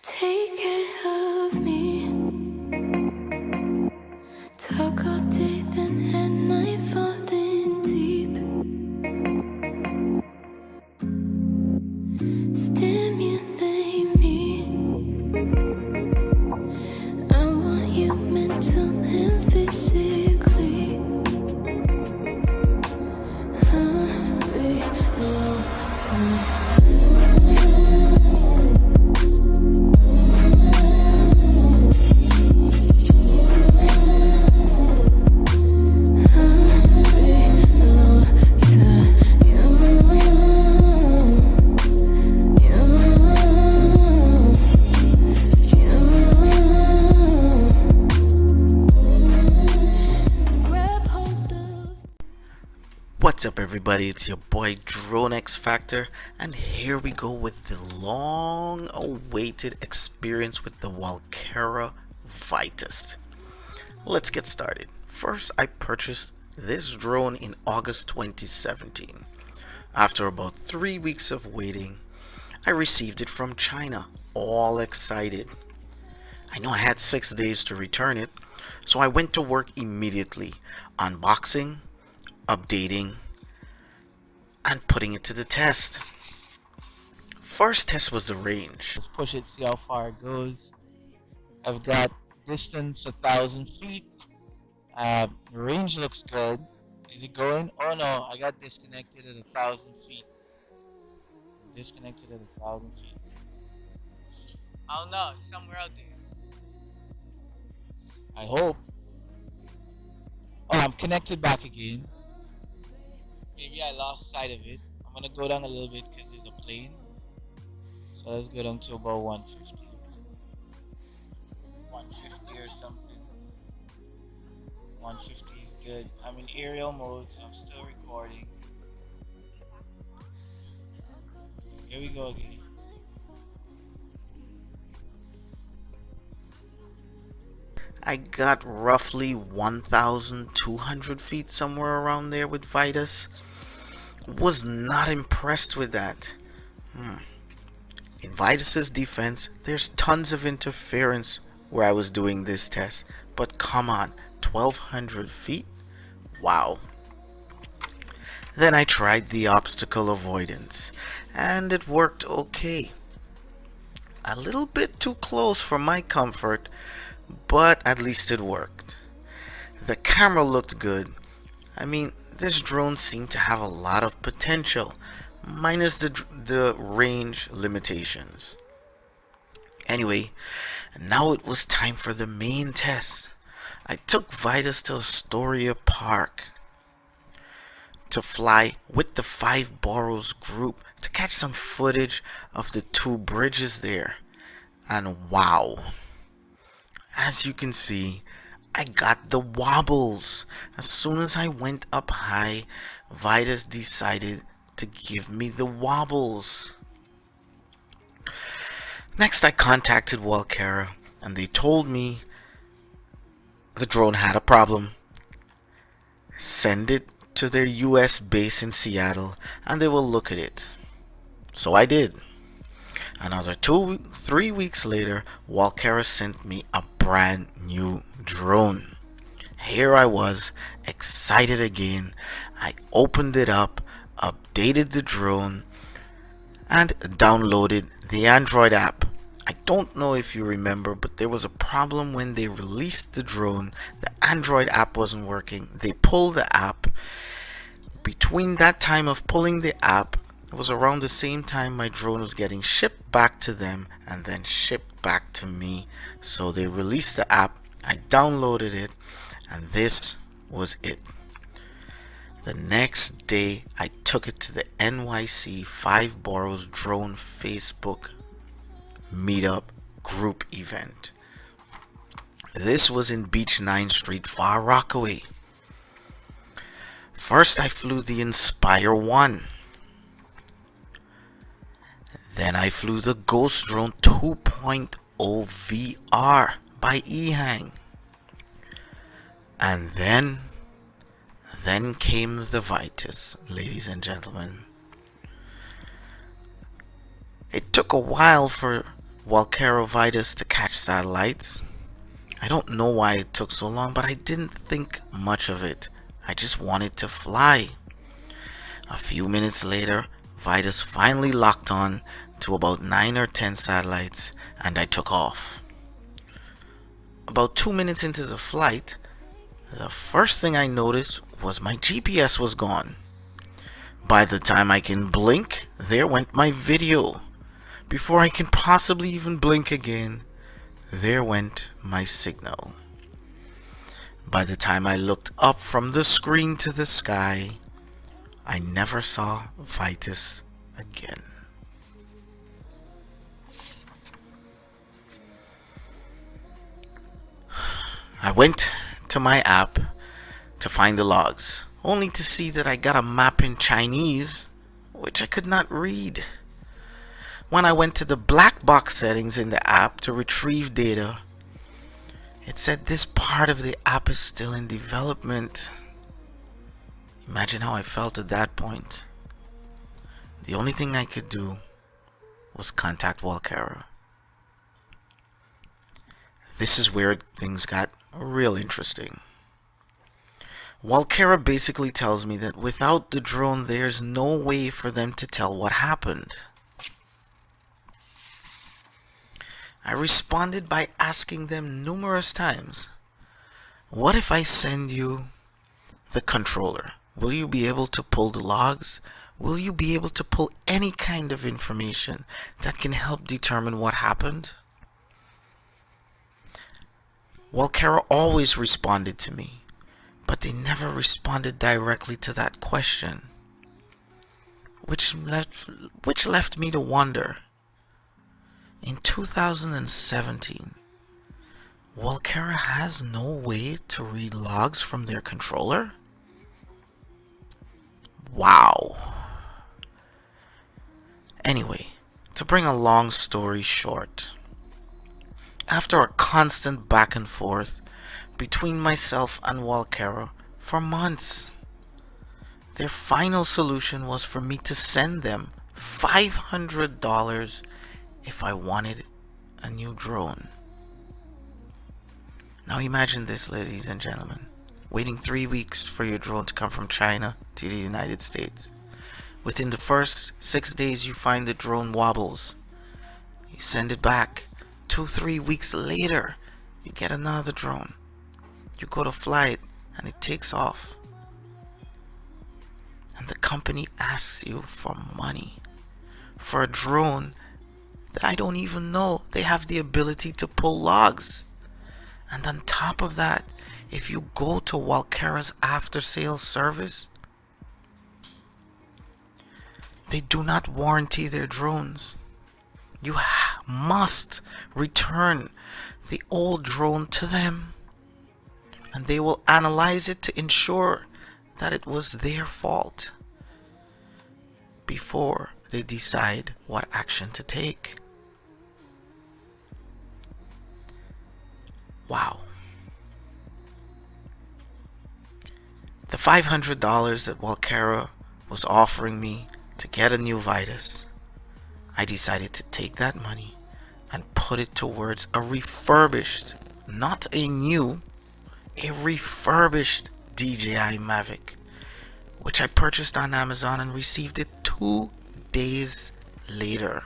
Take care of me. Talk all day, then at night falling deep. Stimulate me. I want you mental and physically. Hurry, no time. What's up everybody, it's your boy Drone X Factor, and here we go with the long awaited experience with the Walkera Vitus. Let's get started. First, I purchased this drone in August 2017. After about 3 weeks of waiting, I received it from China, all excited. I know I had 6 days to return it, so I went to work immediately, unboxing, updating, and putting it to the test. First test was the range. Let's push it, see how far it goes. I've got distance 1,000 feet. Range looks good. Is it going? Oh no, I got disconnected at 1,000 feet. Disconnected at 1,000 feet. Oh no, it's somewhere out there. I hope. Oh, I'm connected back again. Maybe I lost sight of it. I'm gonna go down a little bit because there's a plane. So let's go down to about 150. 150 or something. 150 is good. I'm in aerial mode, so I'm still recording. Here we go again. I got roughly 1,200 feet, somewhere around there with Vitus. Was not impressed with that. In Vitus's defense, there's tons of interference where I was doing this test, but come on, 1,200 feet? Wow. Then I tried the obstacle avoidance, and it worked okay. A little bit too close for my comfort, but at least it worked. The camera looked good. I mean, this drone seemed to have a lot of potential, minus the range limitations. Anyway, now it was time for the main test. I took Vitus to Astoria Park to fly with the 5 Boroughs group to catch some footage of the 2 bridges there. And wow. As you can see, I got the wobbles. As soon as I went up high, Vitus decided to give me the wobbles. Next, I contacted Walkera, and they told me the drone had a problem. Send it to their US base in Seattle, and they will look at it. So I did. Another 3 weeks later, Walkera sent me a brand new drone. Here I was, excited again. I opened it up, updated the drone, and downloaded the Android app. I don't know if you remember, but there was a problem when they released the drone. The Android app wasn't working. They pulled the app. Between that time of pulling the app, it was around the same time my drone was getting shipped back to them and then shipped back to me. So they released the app, I downloaded it, and this was it. The next day, I took it to the NYC 5 Boroughs Drone Facebook Meetup group event. This was in Beach 9th Street, Far Rockaway. First, I flew the Inspire 1. Then I flew the Ghost Drone 2.0 VR by Ehang. And then came the Vitus, ladies and gentlemen. It took a while for Walkera Vitus to catch satellites. I don't know why it took so long, but I didn't think much of it. I just wanted to fly. A few minutes later, Vitus finally locked on to about 9 or 10 satellites, and I took off. About 2 minutes into the flight, the first thing I noticed was my GPS was gone. By the time I can blink, there went my video. Before I can possibly even blink again, there went my signal. By the time I looked up from the screen to the sky, I never saw Vitus again. I went to my app to find the logs, only to see that I got a map in Chinese, which I could not read. When I went to the black box settings in the app to retrieve data, it said this part of the app is still in development. Imagine how I felt at that point. The only thing I could do was contact Walkera. This is where things got real interesting. Walkera basically tells me that without the drone, there's no way for them to tell what happened. I responded by asking them numerous times, what if I send you the controller? Will you be able to pull the logs? Will you be able to pull any kind of information that can help determine what happened? Walkera always responded to me, but they never responded directly to that question, which left me to wonder. In 2017, Walkera has no way to read logs from their controller? Wow. Anyway, to bring a long story short, after a constant back and forth between myself and Walkera for months, their final solution was for me to send them $500 if I wanted a new drone. Now imagine this, ladies and gentlemen. Waiting 3 weeks for your drone to come from China to the United States. Within the first 6 days you find the drone wobbles. You send it back. 2-3 weeks later you get another drone. You go to fly it and it takes off. And the company asks you for money for a drone that I don't even know they have the ability to pull logs. And on top of that, if you go to Walkera's after sales service, they do not warranty their drones. You must return the old drone to them, and they will analyze it to ensure that it was their fault before they decide what action to take. Wow. The $500 that Walkera was offering me to get a new Vitus, I decided to take that money and put it towards a refurbished, not a new, a refurbished DJI Mavic, which I purchased on Amazon and received it 2 days later.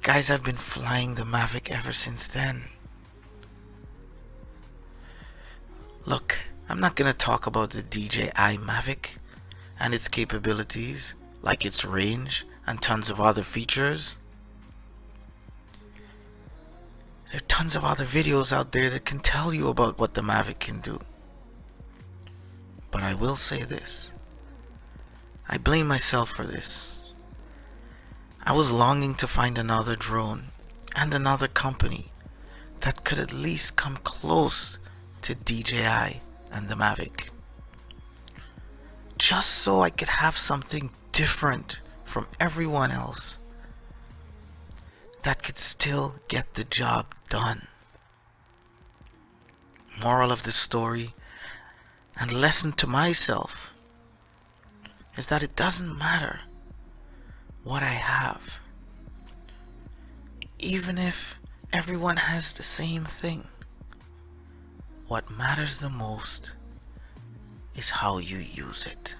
Guys, I've been flying the Mavic ever since then. Look, I'm not gonna talk about the DJI Mavic and its capabilities, like its range and tons of other features. There are tons of other videos out there that can tell you about what the Mavic can do. But I will say this. I blame myself for this. I was longing to find another drone and another company that could at least come close to DJI and the Mavic, just so I could have something different from everyone else that could still get the job done. Moral of the story and lesson to myself is that it doesn't matter what I have. Even if everyone has the same thing, what matters the most is how you use it.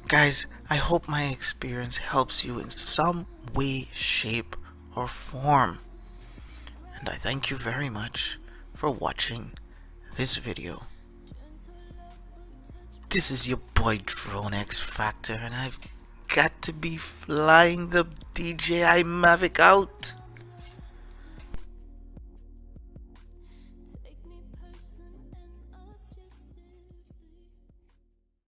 Guys, I hope my experience helps you in some way, shape, or form. And I thank you very much for watching this video. This is your boy Drone X Factor, and I've got to be flying the DJI Mavic out.